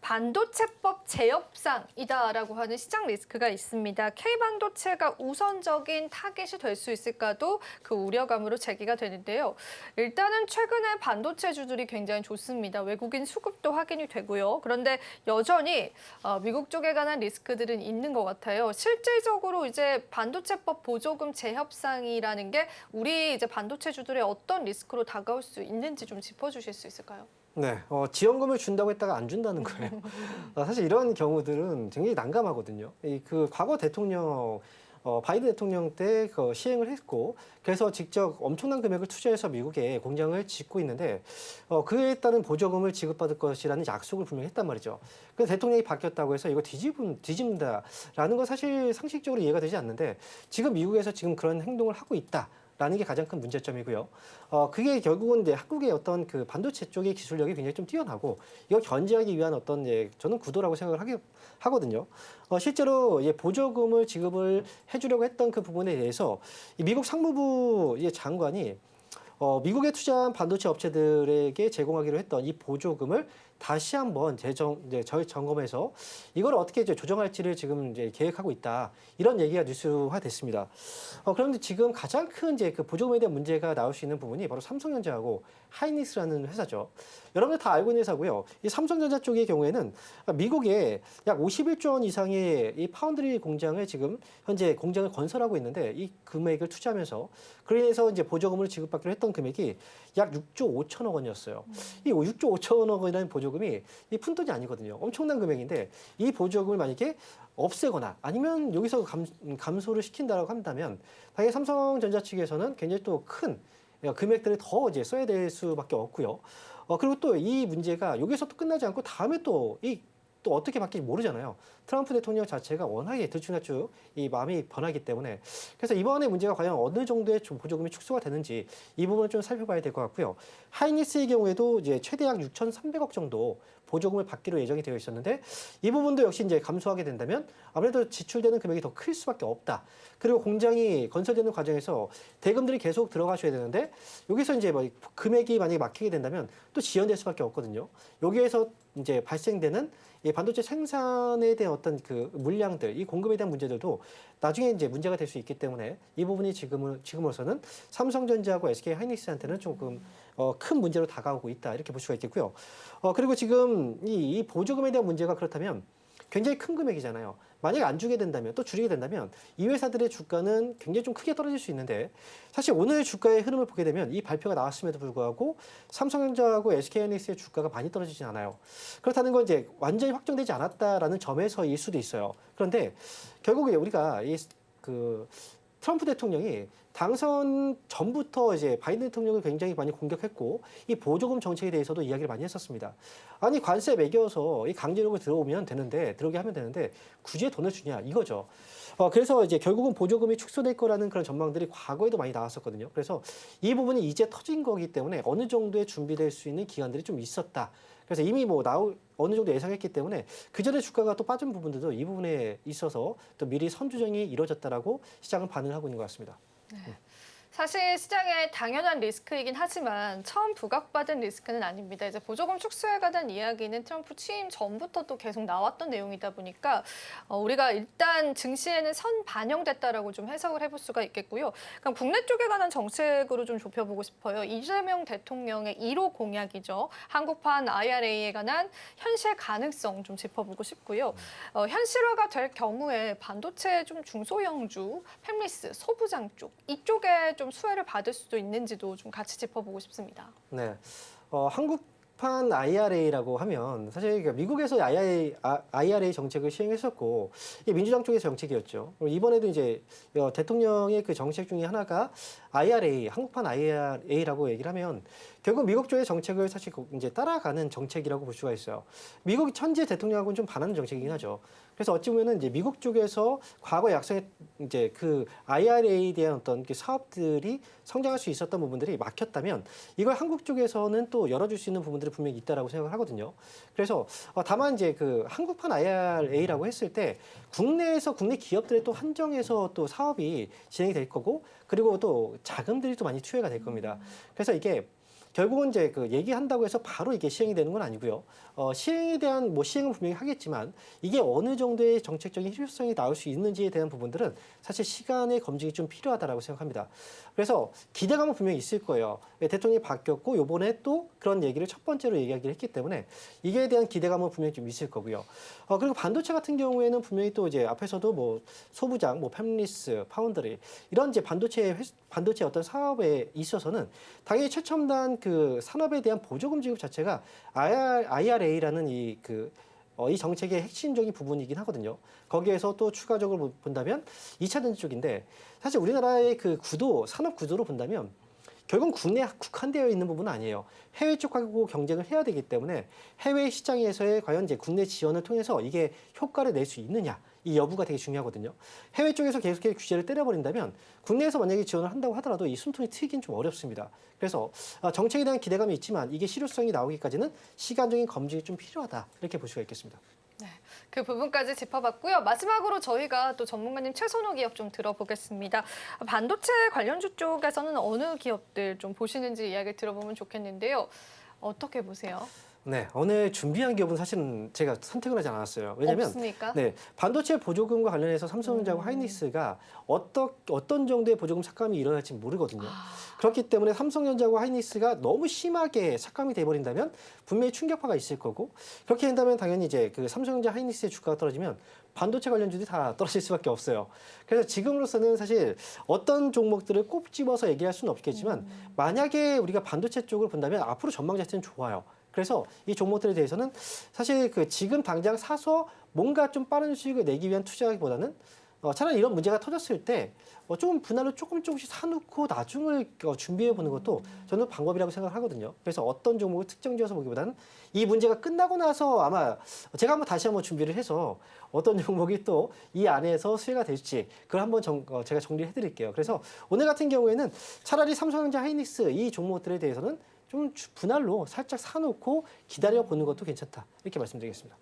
반도체법 재협상이다라고 하는 시장 리스크가 있습니다. K반도체가 우선적인 타깃이 될 수 있을까도 그 우려감으로 제기가 되는데요. 일단은 최근에 반도체주들이 굉장히 좋습니다. 외국인 수급도 확인이 되고요. 그런데 여전히 미국 쪽에 관한 리스크들은 있는 것 같아요. 실질적으로 이제 반도체법 보조금 재협상이라는 게 우리 이제 반도체주들의 어떤 리스크로 다가올 수 있는지 좀 짚어주실 수 있을까요? 네, 지원금을 준다고 했다가 안 준다는 거예요. 사실 이런 경우들은 굉장히 난감하거든요. 그 과거 대통령, 바이든 대통령 때 그 시행을 했고, 그래서 직접 엄청난 금액을 투자해서 미국에 공장을 짓고 있는데, 그에 따른 보조금을 지급받을 것이라는 약속을 분명히 했단 말이죠. 그래서 대통령이 바뀌었다고 해서 이거 뒤집는다라는 건 사실 상식적으로 이해가 되지 않는데, 지금 미국에서 지금 그런 행동을 하고 있다. 라는 게 가장 큰 문제점이고요. 그게 결국은 이제 한국의 어떤 그 반도체 쪽의 기술력이 굉장히 좀 뛰어나고 이걸 견제하기 위한 어떤 저는 구도라고 생각을 하거든요. 실제로 보조금을 지급을 해주려고 했던 그 부분에 대해서 미국 상무부 장관이 미국에 투자한 반도체 업체들에게 제공하기로 했던 이 보조금을 다시 한번 점검해서 이걸 어떻게 이제 조정할지를 지금 이제 계획하고 있다. 이런 얘기가 뉴스화 됐습니다. 그런데 지금 가장 큰 그 보조금에 대한 문제가 나올 수 있는 부분이 바로 삼성전자하고 하이닉스라는 회사죠. 여러분들 다 알고 있는 회사고요. 이 삼성전자 쪽의 경우에는 미국에 약 51조 원 이상의 이 파운드리 공장을 지금 현재 공장을 건설하고 있는데 이 금액을 투자하면서 그래서 이제 보조금을 지급받기로 했던 금액이 약 6조 5천억 원이었어요. 이 6조 5천억 원이라는 보조금이 이 푼돈이 아니거든요. 엄청난 금액인데 이 보조금을 만약에 없애거나 아니면 여기서 감소를 시킨다라고 한다면 당연히 삼성전자 측에서는 굉장히 또 큰 금액들을 더 이제 써야 될 수밖에 없고요. 그리고 또 이 문제가 여기서 또 끝나지 않고 다음에 또 어떻게 바뀔지 모르잖아요. 트럼프 대통령 자체가 워낙에 들쭉날쭉 이 마음이 변하기 때문에 그래서 이번에 문제가 과연 어느 정도의 좀 보조금이 축소가 되는지 이 부분을 좀 살펴봐야 될 것 같고요. 하이닉스의 경우에도 이제 최대 약 6,300억 정도 보조금을 받기로 예정이 되어 있었는데 이 부분도 역시 이제 감소하게 된다면 아무래도 지출되는 금액이 더 클 수밖에 없다. 그리고 공장이 건설되는 과정에서 대금들이 계속 들어가셔야 되는데 여기서 이제 뭐 금액이 만약에 막히게 된다면 또 지연될 수밖에 없거든요. 여기에서 이제 발생되는 이 반도체 생산에 대한 어떤 그 물량들, 이 공급에 대한 문제들도 나중에 이제 문제가 될 수 있기 때문에 이 부분이 지금으로서는 삼성전자하고 SK 하이닉스한테는 조금 큰 문제로 다가오고 있다 이렇게 볼 수가 있겠고요. 그리고 지금 이 보조금에 대한 문제가 그렇다면 굉장히 큰 금액이잖아요. 만약에 안 주게 된다면 또 줄이게 된다면 이 회사들의 주가는 굉장히 좀 크게 떨어질 수 있는데 사실 오늘 주가의 흐름을 보게 되면 이 발표가 나왔음에도 불구하고 삼성전자하고 SK하이닉스의 주가가 많이 떨어지진 않아요. 그렇다는 건 이제 완전히 확정되지 않았다라는 점에서일 수도 있어요. 그런데 결국에 우리가 그 트럼프 대통령이 당선 전부터 이제 바이든 대통령을 굉장히 많이 공격했고 이 보조금 정책에 대해서도 이야기를 많이 했었습니다. 아니 관세 매겨서 이 강제력을 들어오게 하면 되는데 굳이 돈을 주냐 이거죠. 그래서 이제 결국은 보조금이 축소될 거라는 그런 전망들이 과거에도 많이 나왔었거든요. 그래서 이 부분이 이제 터진 거기 때문에 어느 정도의 준비될 수 있는 기간들이 좀 있었다. 그래서 이미 뭐 어느 정도 예상했기 때문에 그 전에 주가가 또 빠진 부분들도 이 부분에 있어서 또 미리 선조정이 이루어졌다라고 시장은 반응을 하고 있는 것 같습니다. 네. 사실 시장의 당연한 리스크이긴 하지만 처음 부각받은 리스크는 아닙니다. 이제 보조금 축소에 관한 이야기는 트럼프 취임 전부터 또 계속 나왔던 내용이다 보니까 우리가 일단 증시에는 선 반영됐다라고 좀 해석을 해볼 수가 있겠고요. 그럼 국내 쪽에 관한 정책으로 좀 좁혀보고 싶어요. 이재명 대통령의 1호 공약이죠. 한국판 IRA에 관한 현실 가능성 좀 짚어보고 싶고요. 현실화가 될 경우에 반도체 좀 중소형주, 팹리스, 소부장 쪽 이쪽에 좀 수혜를 받을 수도 있는지도 좀 같이 짚어보고 싶습니다. 네, 한국판 IRA라고 하면 사실 미국에서 IRA 정책을 시행했었고 이게 민주당 쪽의 정책이었죠. 이번에도 이제 대통령의 그 정책 중에 하나가 IRA, 한국판 IRA라고 얘기를 하면 결국 미국 쪽의 정책을 사실 이제 따라가는 정책이라고 볼 수가 있어요. 미국 현재 대통령하고는 좀 반하는 정책이긴 하죠. 그래서 어찌 보면은 이제 미국 쪽에서 과거에 약속했 이제 그 IRA에 대한 어떤 그 사업들이 성장할 수 있었던 부분들이 막혔다면 이걸 한국 쪽에서는 또 열어줄 수 있는 부분들이 분명히 있다라고 생각을 하거든요. 그래서 다만 이제 그 한국판 IRA라고 했을 때 국내에서 국내 기업들의 또 한정해서 또 사업이 진행이 될 거고 그리고 또 자금들이 또 많이 투여가 될 겁니다. 그래서 이게 결국은 이제 그 얘기한다고 해서 바로 이게 시행이 되는 건 아니고요. 시행에 대한 뭐 시행은 분명히 하겠지만 이게 어느 정도의 정책적인 실효성이 나올 수 있는지에 대한 부분들은 사실 시간의 검증이 좀 필요하다라고 생각합니다. 그래서 기대감은 분명히 있을 거예요. 대통령이 바뀌었고 요번에 또 그런 얘기를 첫 번째로 얘기하기를 했기 때문에 이게 대한 기대감은 분명히 좀 있을 거고요. 그리고 반도체 같은 경우에는 분명히 또 이제 앞에서도 뭐 소부장, 뭐 팹리스, 파운드리 이런 이제 반도체 어떤 사업에 있어서는 당연히 최첨단 그 산업에 대한 보조금 지급 자체가 IRA라는 이 정책의 핵심적인 부분이긴 하거든요. 거기에서 또 추가적으로 본다면 2차 전지 쪽인데 사실 우리나라의 그 구도, 산업 구도로 본다면 결국은 국내에 국한되어 있는 부분은 아니에요. 해외 쪽하고 경쟁을 해야 되기 때문에 해외 시장에서의 과연 이제 국내 지원을 통해서 이게 효과를 낼 수 있느냐 이 여부가 되게 중요하거든요. 해외 쪽에서 계속해서 규제를 때려버린다면 국내에서 만약에 지원을 한다고 하더라도 이 숨통이 트이긴 좀 어렵습니다. 그래서 정책에 대한 기대감이 있지만 이게 실효성이 나오기까지는 시간적인 검증이 좀 필요하다 이렇게 볼 수가 있겠습니다. 그 부분까지 짚어봤고요. 마지막으로 저희가 또 전문가님 최선호 기업 좀 들어보겠습니다. 반도체 관련주 쪽에서는 어느 기업들 좀 보시는지 이야기 들어보면 좋겠는데요. 어떻게 보세요? 네, 오늘 준비한 기업은 사실은 제가 선택을 하지 않았어요. 왜냐하면 없습니까? 네, 반도체 보조금과 관련해서 삼성전자와 하이닉스가 어떤 정도의 보조금 삭감이 일어날지 모르거든요. 그렇기 때문에 삼성전자와 하이닉스가 너무 심하게 삭감이 돼버린다면 분명히 충격파가 있을 거고 그렇게 된다면 당연히 이제 그 삼성전자 하이닉스의 주가가 떨어지면 반도체 관련주들이 다 떨어질 수밖에 없어요. 그래서 지금으로서는 사실 어떤 종목들을 꼭 집어서 얘기할 수는 없겠지만 만약에 우리가 반도체 쪽을 본다면 앞으로 전망 자체는 좋아요. 그래서 이 종목들에 대해서는 사실 그 지금 당장 사서 뭔가 좀 빠른 수익을 내기 위한 투자하기보다는 차라리 이런 문제가 터졌을 때 조금 분할로 조금씩 사놓고 나중을 준비해 보는 것도 저는 방법이라고 생각을 하거든요. 그래서 어떤 종목을 특정 지어서 보기보다는 이 문제가 끝나고 나서 아마 제가 다시 한번 준비를 해서 어떤 종목이 또 이 안에서 수혜가 될지 그걸 한번 제가 정리를 해드릴게요. 그래서 오늘 같은 경우에는 차라리 삼성전자, 하이닉스 이 종목들에 대해서는 좀 분할로 살짝 사놓고 기다려보는 것도 괜찮다. 이렇게 말씀드리겠습니다.